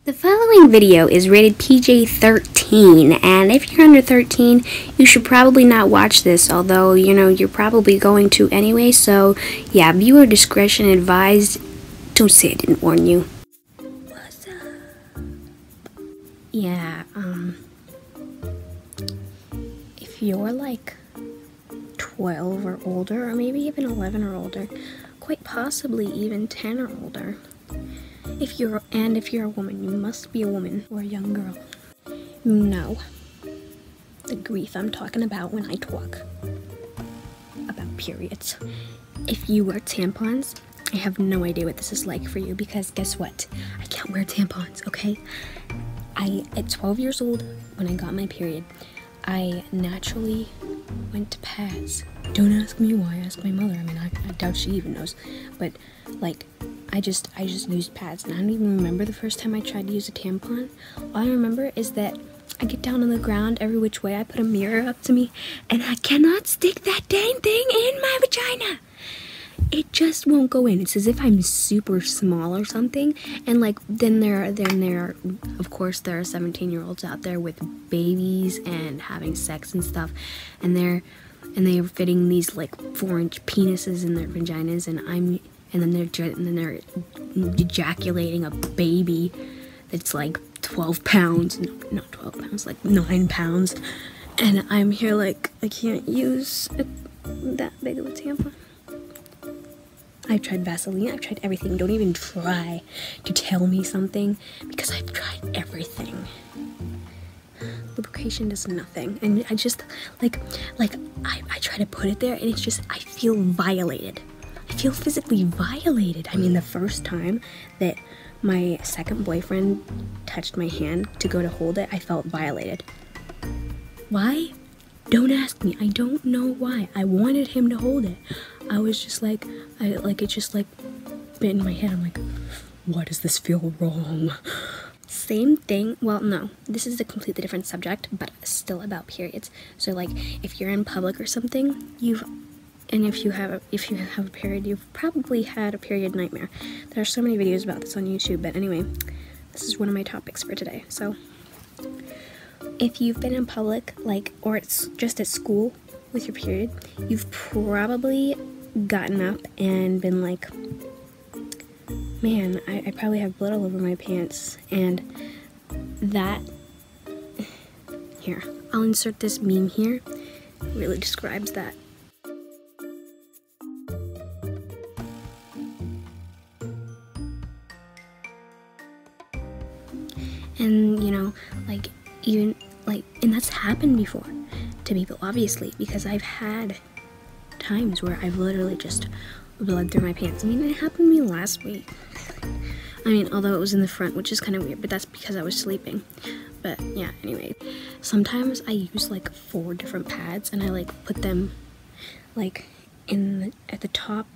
The following video is rated PG-13, and if you're under 13, you should probably not watch this, although, you're probably going to anyway, so, yeah, viewer discretion advised. Don't say I didn't warn you. What's up? Yeah, if you're like 12 or older, or maybe even 11 or older, quite possibly even 10 or older, if you're a woman, you must be a woman or a young girl. No. The grief I'm talking about when I talk about periods. If you wear tampons, I have no idea what this is like for you, because guess what? I can't wear tampons, okay? At 12 years old, when I got my period, I naturally went to pads. Don't ask me why, ask my mother. I mean, I doubt she even knows. But, like, I just used pads, and I don't even remember the first time I tried to use a tampon. All I remember is that I get down on the ground every which way. I put a mirror up to me, and I cannot stick that dang thing in my vagina. It just won't go in. It's as if I'm super small or something. And like, then there are, of course, there are 17-year-olds out there with babies and having sex and stuff, and they're fitting these like 4-inch penises in their vaginas, and then they're ejaculating a baby that's like 12 pounds, not 12 pounds, like 9 pounds, and I'm here like, I can't use that big of a tampon. I've tried Vaseline, I've tried everything. Don't even try to tell me something, because I've tried everything. Lubrication does nothing, and I just, I try to put it there, and it's just, I feel violated. I feel physically violated. I mean, the first time that my second boyfriend touched my hand to go to hold it, I felt violated. Why? Don't ask me. I don't know why. I wanted him to hold it. I was just like, it just like bit in my head. I'm like, why does this feel wrong? Same thing. Well, no, this is a completely different subject, but still about periods. So like, if you're in public or something, if you have a period, you've probably had a period nightmare. There are so many videos about this on YouTube, but anyway, this is one of my topics for today. So, if you've been in public, or it's just at school with your period, you've probably gotten up and been like, man, I probably have blood all over my pants, and that, here, I'll insert this meme here, it really describes that. And, and that's happened before to people, obviously, because I've had times where I've literally just bled through my pants. I mean, it happened to me last week. I mean, although it was in the front, which is kind of weird, but that's because I was sleeping. But, yeah, anyway. Sometimes I use, 4 different pads, and I, put them, at the top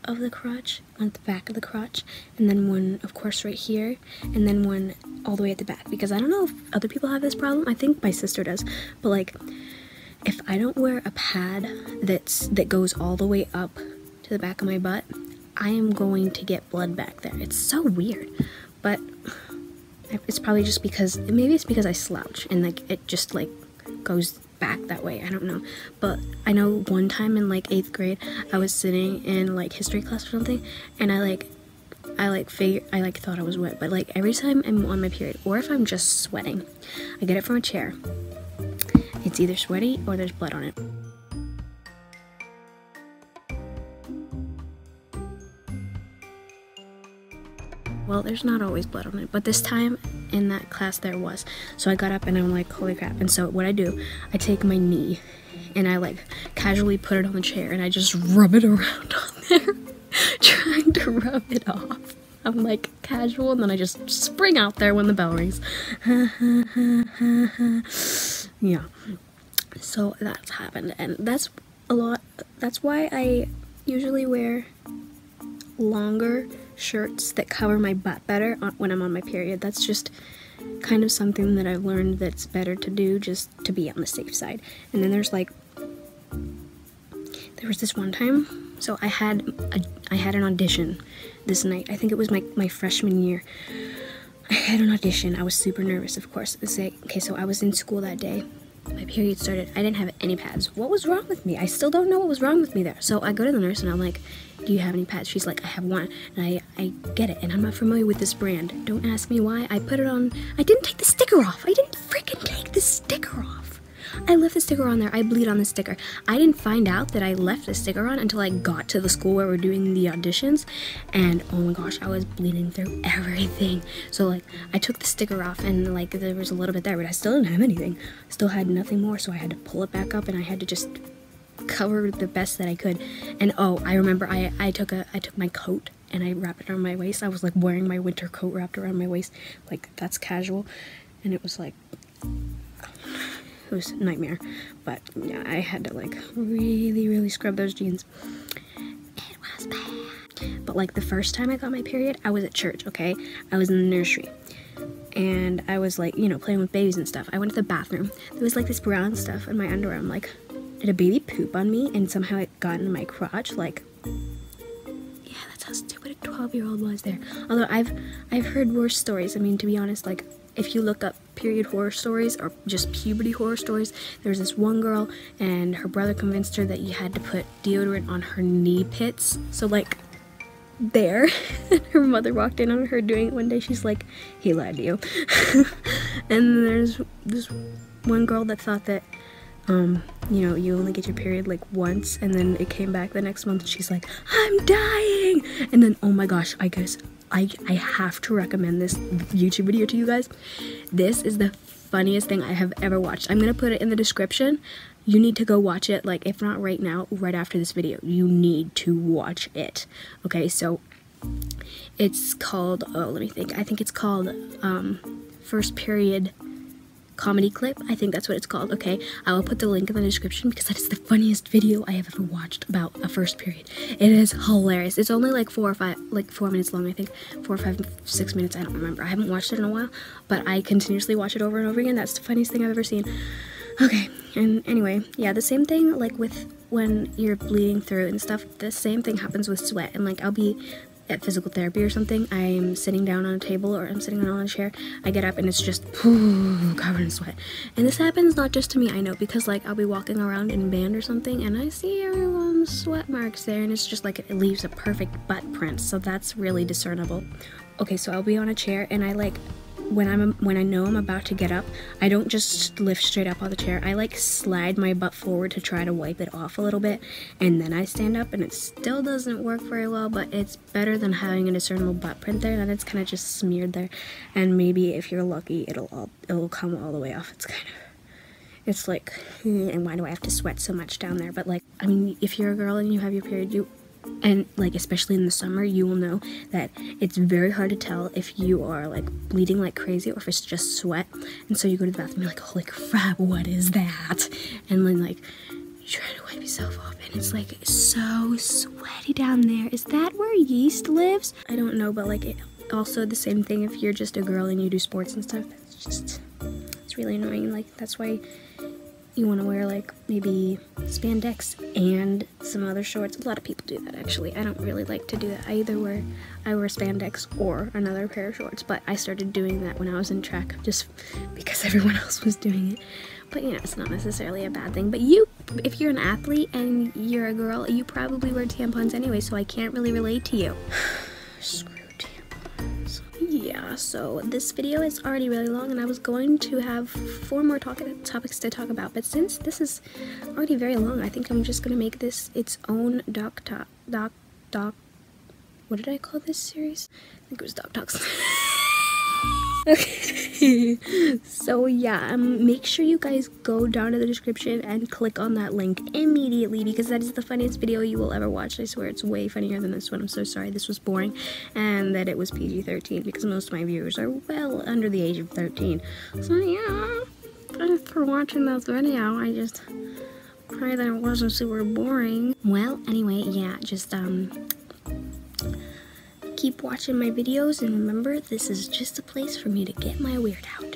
of the crotch, on the back of the crotch, and then one, of course, right here, and then one all the way at the back, because I don't know if other people have this problem. I think my sister does, but if I don't wear a pad that goes all the way up to the back of my butt, I am going to get blood back there. It's so weird, but it's probably just because, maybe it's because I slouch and it just goes back that way. I don't know, but I know one time in 8th grade, I was sitting in history class or something, and I thought I was wet, but every time I'm on my period, or if I'm just sweating, I get it from a chair. It's either sweaty or there's blood on it. Well, there's not always blood on it, but this time in that class there was. So I got up and I'm like, holy crap. And so what I do, I take my knee and I casually put it on the chair and I just rub it around on there, trying to rub it off. I'm casual, and then I just spring out there when the bell rings. Yeah. So that's happened, and that's a lot. That's why I usually wear longer shirts that cover my butt better when I'm on my period. That's just kind of something that I've learned that's better to do, just to be on the safe side. And then there was this one time, so I had an audition this night. I think it was my freshman year. I had an audition. I was super nervous, of course. Okay, so I was in school that day. My period started. I didn't have any pads. What was wrong with me? I still don't know what was wrong with me there. So I go to the nurse and I'm like, do you have any pads? She's like, I have one. And I get it. And I'm not familiar with this brand. Don't ask me why. I put it on. I didn't take the sticker off. I didn't freaking take the sticker off. I left the sticker on there. I bleed on the sticker. I didn't find out that I left the sticker on until I got to the school where we're doing the auditions. And oh my gosh, I was bleeding through everything. So like, I took the sticker off and like there was a little bit there, but I still didn't have anything. Still had nothing more, so I had to pull it back up and I had to just cover the best that I could. And oh, I remember I took my coat and I wrapped it around my waist. I was like wearing my winter coat wrapped around my waist. Like, that's casual. And it was like, it was a nightmare. But yeah, I had to like really scrub those jeans. It was bad. But like the first time I got my period, I was at church, okay? I was in the nursery. And I was like, you know, playing with babies and stuff. I went to the bathroom. There was like this brown stuff in my underwear. I'm like, did a baby poop on me? And somehow it got into my crotch. Like, yeah, that's how stupid a 12-year-old was there. Although I've heard worse stories. I mean, to be honest, like, if you look up period horror stories or just puberty horror stories, there was this one girl and her brother convinced her that you had to put deodorant on her knee pits. So like there, her mother walked in on her doing it one day. She's like, he lied to you. And there's this one girl that thought that, you know, you only get your period like once and then it came back the next month and she's like, I'm dying. And then, oh my gosh, I guess I have to recommend this YouTube video to you guys. This is the funniest thing I have ever watched. I'm gonna put it in the description. You need to go watch it, like if not right now, right after this video. You need to watch it. Okay, so it's called, oh, let me think. I think it's called First Period Comedy Clip. I think that's what it's called. Okay, I will put the link in the description because that is the funniest video I have ever watched about a first period. It is hilarious. It's only like 4 minutes long, I think. 4 or 5, 6 minutes, I don't remember. I haven't watched it in a while, but I continuously watch it over and over again. That's the funniest thing I've ever seen. Okay, and anyway, yeah, the same thing like with when you're bleeding through and stuff, the same thing happens with sweat. And like, I'll be at physical therapy or something, I'm sitting down on a table or I'm sitting down on a chair, I get up and it's just covered in sweat. And this happens not just to me, I know, because like I'll be walking around in band or something and I see everyone's sweat marks there and it's just like it leaves a perfect butt print, so that's really discernible. Okay, so I'll be on a chair and I like, when I know I'm about to get up, I don't just lift straight up on the chair. I like slide my butt forward to try to wipe it off a little bit, and then I stand up, and it still doesn't work very well, but it's better than having a discernible butt print there. Then it's kind of just smeared there, and maybe if you're lucky, it'll come all the way off. It's like, and why do I have to sweat so much down there? But like, I mean, if you're a girl and you have your period, and like especially in the summer, you will know that it's very hard to tell if you are like bleeding like crazy or if it's just sweat. And so you go to the bathroom and you're like, holy crap, what is that? And then like you try to wipe yourself off and it's like so sweaty down there. Is that where yeast lives? I don't know, but like also the same thing if you're just a girl and you do sports and stuff. It's really annoying. Like, that's why you want to wear like maybe spandex and some other shorts. A lot of people do that actually. I don't really like to do that. I wear spandex or another pair of shorts, but I started doing that when I was in track just because everyone else was doing it. But you know, it's not necessarily a bad thing. But if you're an athlete and you're a girl, you probably wear tampons anyway, so I can't really relate to you. Screw tampons. Yeah, so this video is already really long and I was going to have 4 more topics to talk about, but since this is already very long, I think I'm just going to make this its own what did I call this series? I think it was Doc Talks. Okay, so yeah, make sure you guys go down to the description and click on that link immediately because that is the funniest video you will ever watch. I swear it's way funnier than this one. I'm so sorry this was boring and that it was PG-13 because most of my viewers are well under the age of 13. So yeah, thanks for watching this video. I just pray that it wasn't super boring. Well, anyway, yeah, just keep watching my videos, and remember, this is just a place for me to get my weird out.